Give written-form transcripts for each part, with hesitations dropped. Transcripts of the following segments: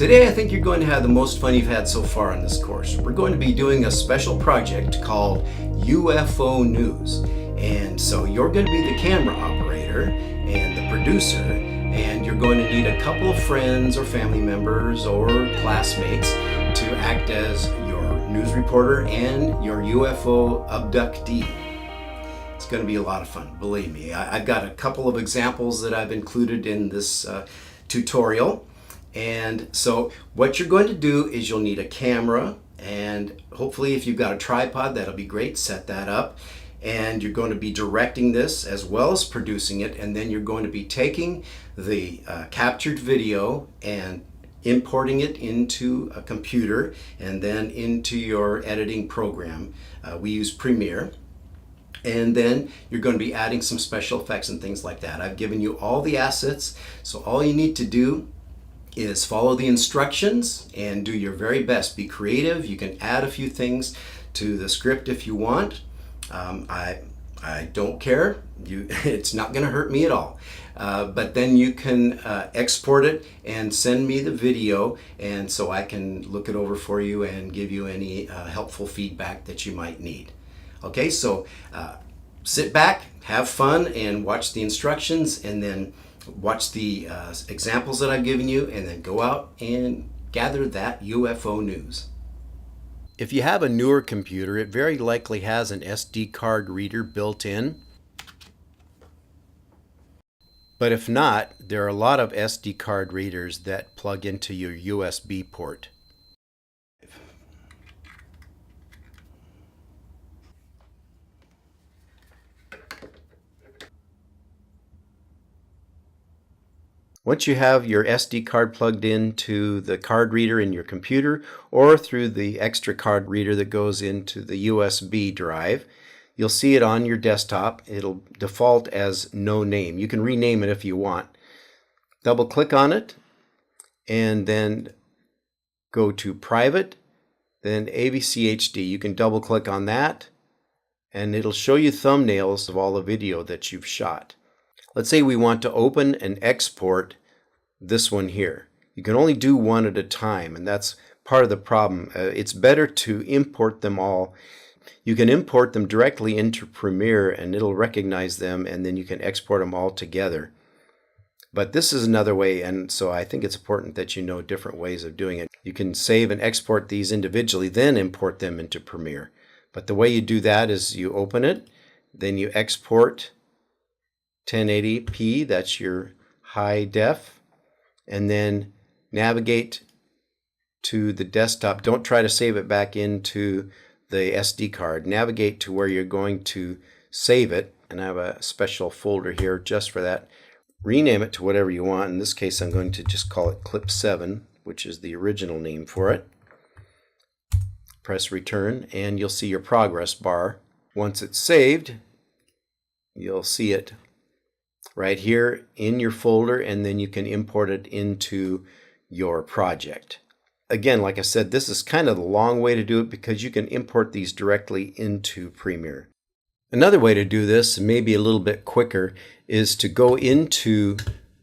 Today I think you're going to have the most fun you've had so far on this course. We're going to be doing a special project called UFO News. And so you're going to be the camera operator and the producer, and you're going to need a couple of friends or family members or classmates to act as your news reporter and your UFO abductee. It's going to be a lot of fun, believe me. I've got a couple of examples that I've included in this tutorial. And so what you're going to do is you'll need a camera, and hopefully if you've got a tripod, that'll be great. Set that up. And you're going to be directing this as well as producing it, and then you're going to be taking the captured video and importing it into a computer and then into your editing program. We use Premiere. And then you're going to be adding some special effects and things like that. I've given you all the assets, so all you need to do is follow the instructions and do your very best. Be creative. You can add a few things to the script if you want. I don't care. It's not going to hurt me at all. But then you can export it and send me the video, and so I can look it over for you and give you any helpful feedback that you might need. Okay, so sit back, have fun, and watch the instructions, and then watch the examples that I've given you, and then go out and gather that UFO news. If you have a newer computer, it very likely has an SD card reader built in. But if not, there are a lot of SD card readers that plug into your USB port. Once you have your SD card plugged into the card reader in your computer or through the extra card reader that goes into the USB drive, you'll see it on your desktop. It'll default as no name. You can rename it if you want. Double click on it and then go to Private, then AVCHD. You can double click on that and it'll show you thumbnails of all the video that you've shot. Let's say we want to open and export this one here. You can only do one at a time, and that's part of the problem. It's better to import them all. You can import them directly into Premiere and it'll recognize them, and then you can export them all together. But this is another way, and so I think it's important that you know different ways of doing it. You can save and export these individually, then import them into Premiere. But the way you do that is you open it, then you export 1080p, that's your high def, and then navigate to the desktop. Don't try to save it back into the SD card. Navigate to where you're going to save it, and I have a special folder here just for that. Rename it to whatever you want. In this case, I'm going to just call it Clip 7, which is the original name for it. Press return, and you'll see your progress bar. Once it's saved, you'll see it right here in your folder, and then you can import it into your project. Again, like I said, this is kind of the long way to do it because you can import these directly into Premiere. Another way to do this, maybe a little bit quicker, is to go into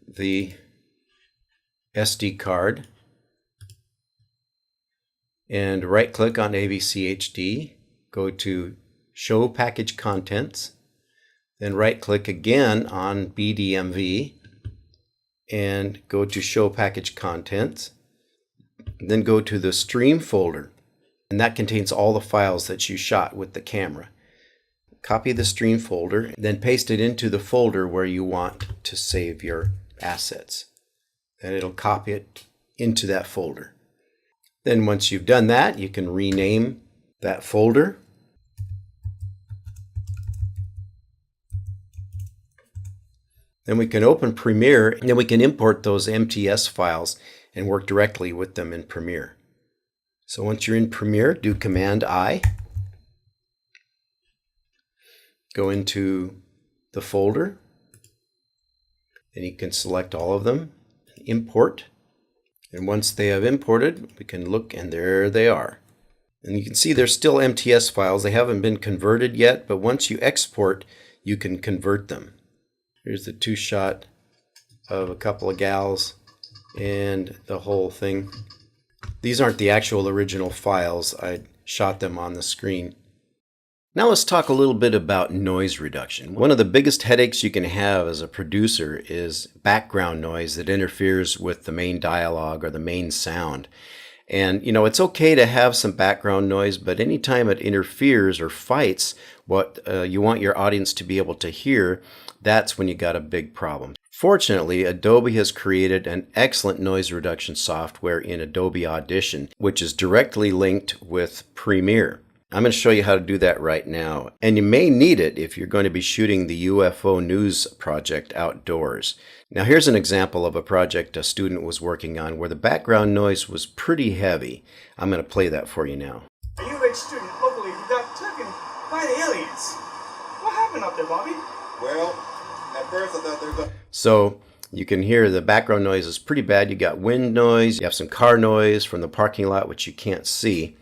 the SD card and right click on AVCHD, go to Show Package Contents, then right click again on BDMV and go to Show Package Contents. Then go to the Stream folder, and that contains all the files that you shot with the camera. Copy the Stream folder, then paste it into the folder where you want to save your assets. And it'll copy it into that folder. Then once you've done that, you can rename that folder. Then we can open Premiere, and then we can import those MTS files and work directly with them in Premiere. So once you're in Premiere, do Command-I. Go into the folder, and you can select all of them, import. And once they have imported, we can look, and there they are. And you can see they're still MTS files. They haven't been converted yet, but once you export, you can convert them. Here's the two shot of a couple of gals and the whole thing. These aren't the actual original files. I shot them on the screen. Now let's talk a little bit about noise reduction. One of the biggest headaches you can have as a producer is background noise that interferes with the main dialogue or the main sound. And you know, it's okay to have some background noise, but anytime it interferes or fights what you want your audience to be able to hear, that's when you got a big problem. Fortunately, Adobe has created an excellent noise reduction software in Adobe Audition, which is directly linked with Premiere. I'm going to show you how to do that right now. And you may need it if you're going to be shooting the UFO news project outdoors. Now here's an example of a project a student was working on where the background noise was pretty heavy. I'm going to play that for you now. A U.F.O student locally who got taken by the aliens. What happened up there, Bobby? Well, at first I thought they were going. So you can hear the background noise is pretty bad. You got wind noise, you have some car noise from the parking lot, which you can't see.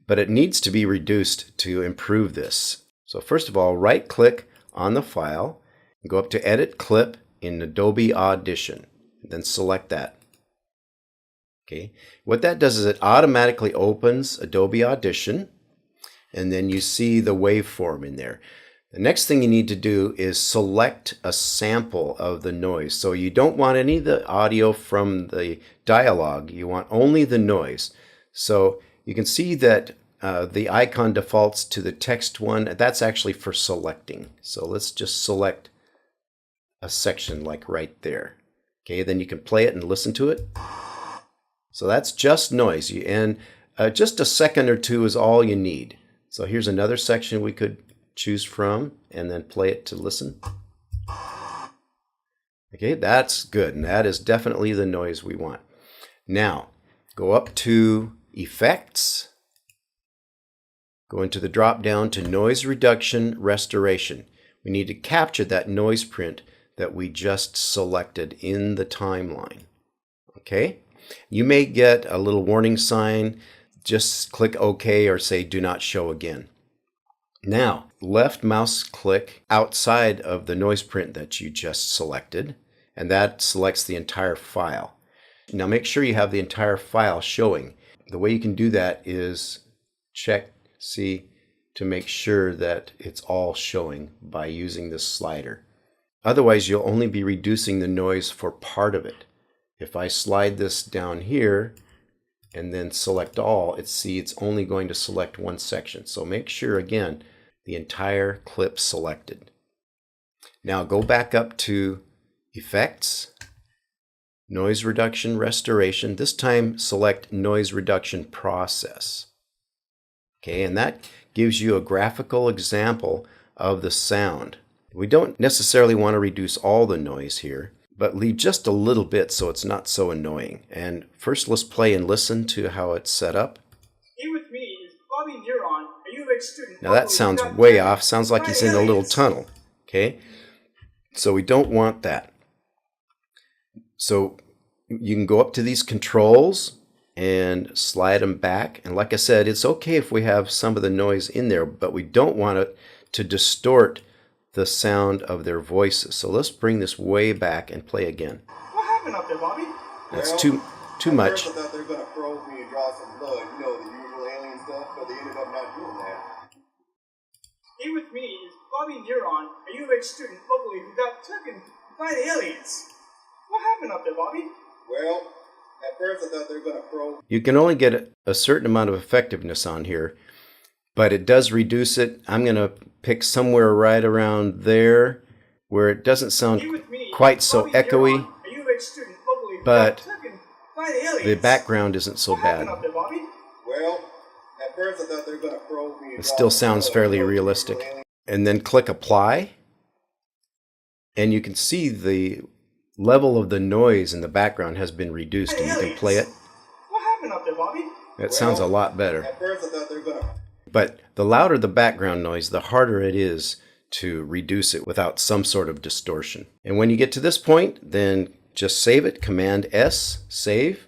But it needs to be reduced to improve this. So first of all, right click on the file, and go up to Edit Clip in Adobe Audition, then select that. Okay. What that does is it automatically opens Adobe Audition, and then you see the waveform in there. The next thing you need to do is select a sample of the noise. So you don't want any of the audio from the dialogue, you want only the noise. So you can see that the icon defaults to the text one. That's actually for selecting. So let's just select a section like right there. Okay, then you can play it and listen to it. So that's just noise. And just a second or two is all you need. So here's another section we could choose from and then play it to listen. Okay, that's good. And that is definitely the noise we want. Now, go up to Effects. Go into the drop down to Noise Reduction Restoration. We need to capture that noise print that we just selected in the timeline. Okay? You may get a little warning sign. Just click OK or say Do Not Show Again. Now, left mouse click outside of the noise print that you just selected, and that selects the entire file. Now make sure you have the entire file showing. The way you can do that is check See to make sure that it's all showing by using this slider. Otherwise, you'll only be reducing the noise for part of it. If I slide this down here and then select all, it's only going to select one section. So make sure, again, the entire clip selected. Now go back up to Effects, Noise Reduction Restoration. This time select Noise Reduction Process. Okay, and that gives you a graphical example of the sound. We don't necessarily want to reduce all the noise here, but leave just a little bit so it's not so annoying. And first let's play and listen to how it's set up. Here with me is Bobby Neuron, a U.F.O student. Now that sounds way off. Sounds like he's in a little tunnel. Okay, so we don't want that. So you can go up to these controls and slide them back. And like I said, it's okay if we have some of the noise in there, but we don't want it to distort the sound of their voices. So let's bring this way back and play again. What happened up there, Bobby? That's too much. I thought they were going to probe me and draw some blood, you know, the usual alien stuff, but they ended up not doing that. Here with me is Bobby Neuron, a U.F.O student locally who got taken by the aliens. What happened up there, Bobby? Well, at first I thought they were going to probe. You can only get a certain amount of effectiveness on here, but it does reduce it. I'm going to pick somewhere right around there where it doesn't sound quite so echoey, but the background isn't so bad. Well, at first I thought they were going to probe me. It still sounds fairly realistic. And then click Apply, and you can see the level of the noise in the background has been reduced, and you can play it. What happened up there, Bobby? It sounds a lot better. At first I thought they were going to. But the louder the background noise, the harder it is to reduce it without some sort of distortion. And when you get to this point, then just save it, Command S, save.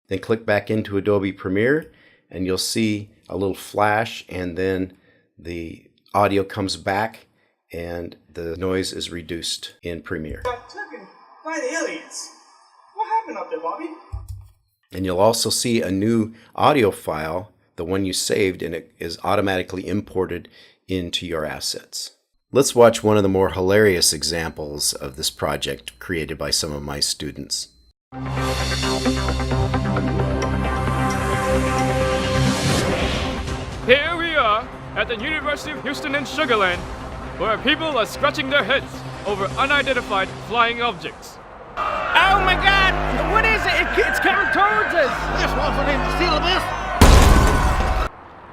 Then click back into Adobe Premiere, and you'll see a little flash, and then the audio comes back, and the noise is reduced in Premiere. Got taken by the aliens. What happened up up there, Bobby? And you'll also see a new audio file, the one you saved, and it is automatically imported into your assets. Let's watch one of the more hilarious examples of this project created by some of my students. Here we are at the University of Houston in Sugar Land, where people are scratching their heads over unidentified flying objects. Oh my God! What is it? It's coming towards us! This wasn't in the syllabus!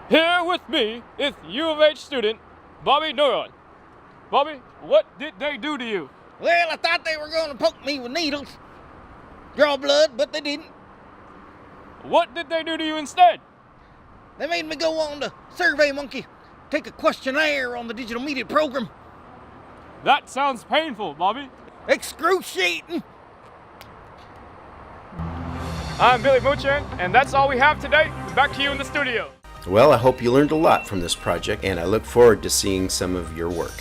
Here with me is U.F.O student Bobby Neuron. Bobby, what did they do to you? Well, I thought they were going to poke me with needles, draw blood, but they didn't. What did they do to you instead? They made me go on to SurveyMonkey, take a questionnaire on the digital media program. That sounds painful, Bobby. Excruciating! I'm Billy Muchan, and that's all we have today. Back to you in the studio. Well, I hope you learned a lot from this project, and I look forward to seeing some of your work.